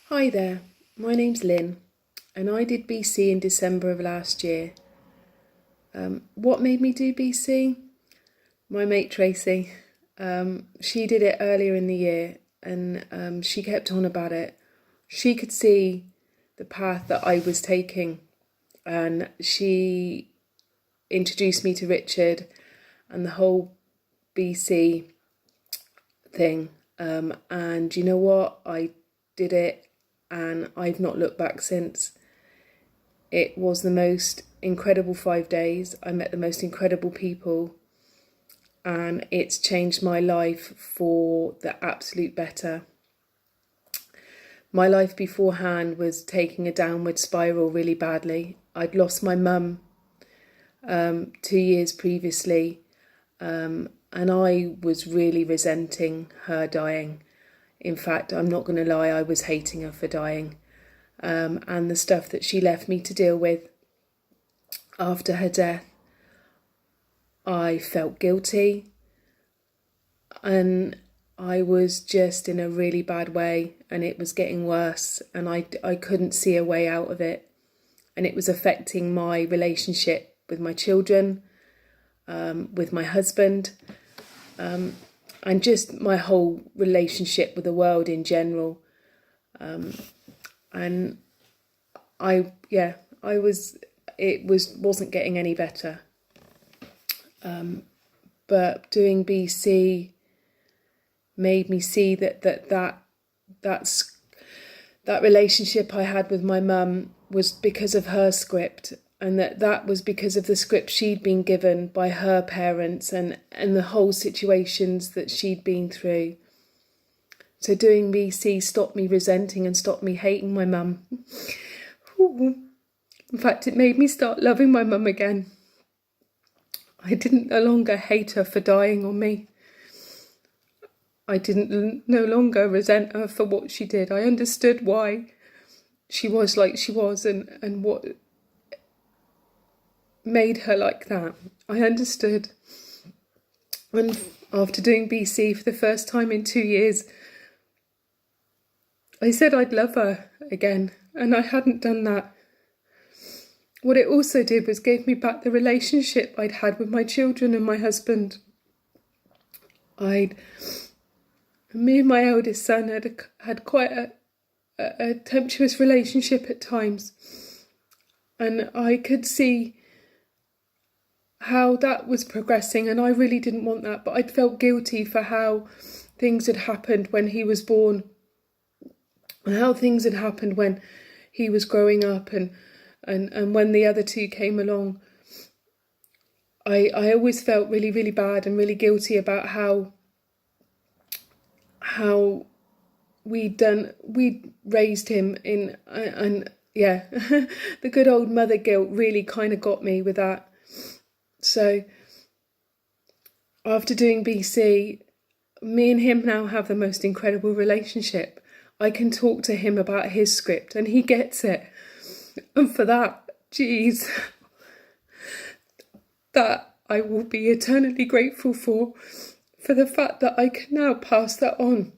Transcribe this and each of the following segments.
Hi there, my name's Lynne and I did BC in December of last year. What made me do BC? My mate Tracy. She did it earlier in the year and she kept on about it. She could see the path that I was taking and she introduced me to Richard and the whole BC thing. And you know what? I did it and I've not looked back since. It was the most incredible 5 days. I met the most incredible people and it's changed my life for the absolute better. My life beforehand was taking a downward spiral really badly. I'd lost my mum 2 years previously, and I was really resenting her dying. In fact, I'm not going to lie, I was hating her for dying. And the stuff that she left me to deal with after her death, I felt guilty and I was just in a really bad way and it was getting worse and I couldn't see a way out of it, and it was affecting my relationship with my children, with my husband, and just my whole relationship with the world in general. And wasn't getting any better. But doing BC made me see that relationship I had with my mum was because of her script, and that was because of the script she'd been given by her parents and the whole situations that she'd been through. So doing BC stopped me resenting and stopped me hating my mum. In fact, it made me start loving my mum again. I didn't no longer hate her for dying on me. I didn't no longer resent her for what she did. I understood why she was like she was and what made her like that. I understood. And after doing BC for the first time in 2 years, I said I'd love her again, and I hadn't done that. What it also did was gave me back the relationship I'd had with my children and my husband. Me and my eldest son had quite a tempestuous relationship at times, and I could see how that was progressing, and I really didn't want that, but I'd felt guilty for how things had happened when he was born and how things had happened when he was growing up and when the other two came along. I always felt really, really bad and really guilty about how we'd raised him in, and yeah, the good old mother guilt really kind of got me with that. So after doing BC, me and him now have the most incredible relationship. I can talk to him about his script and he gets it. And for that, geez, that I will be eternally grateful for the fact that I can now pass that on.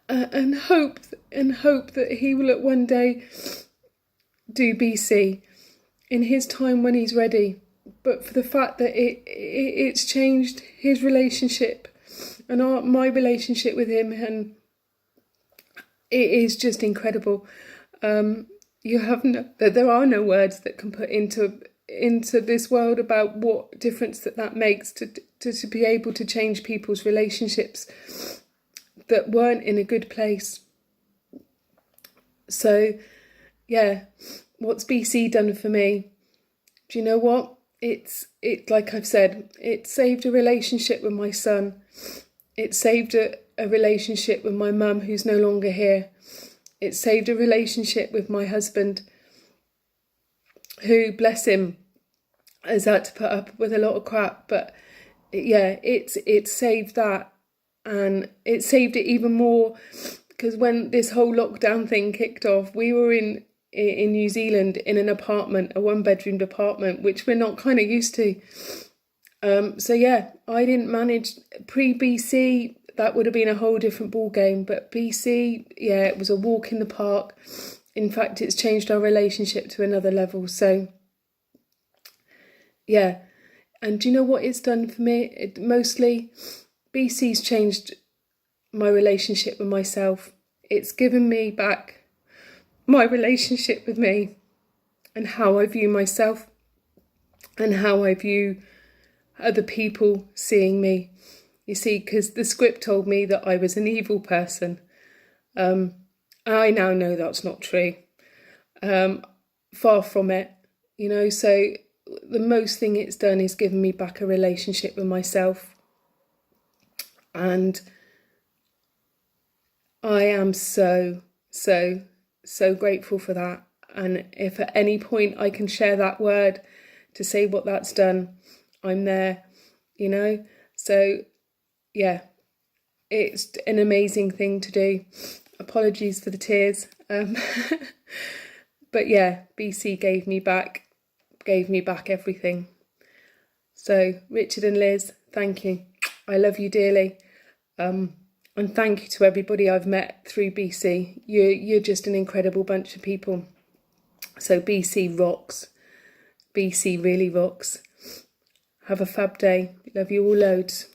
And hope that he will at one day do BC in his time when he's ready. But for the fact that it's changed his relationship and my relationship with him, and it is just incredible. There are no words that can put into this world about what difference that makes to be able to change people's relationships that weren't in a good place. So, yeah, what's BC done for me? Do you know what? It like I've said, it saved a relationship with my son. It saved a relationship with my mum, who's no longer here. It saved a relationship with my husband, who, bless him, has had to put up with a lot of crap. But yeah, it saved that, and it saved it even more because when this whole lockdown thing kicked off, we were in New Zealand in an apartment, a 1-bedroom apartment, which we're not kind of used to. So yeah, I didn't manage pre-BC. that would have been a whole different ball game. But BC, yeah, it was a walk in the park. In fact, it's changed our relationship to another level. So, yeah. And do you know what it's done for me? Mostly, BC's changed my relationship with myself. It's given me back my relationship with me and how I view myself and how I view other people seeing me. You see, because the script told me that I was an evil person. I now know that's not true. Far from it, you know. So the most thing it's done is given me back a relationship with myself. And I am so grateful for that. And if at any point I can share that word to say what that's done, I'm there, you know. So yeah, it's an amazing thing to do. Apologies for the tears. But yeah, BC gave me back everything. So Richard and Liz, thank you. I love you dearly. And thank you to everybody I've met through BC. You're just an incredible bunch of people. So BC rocks. BC really rocks. Have a fab day. Love you all loads.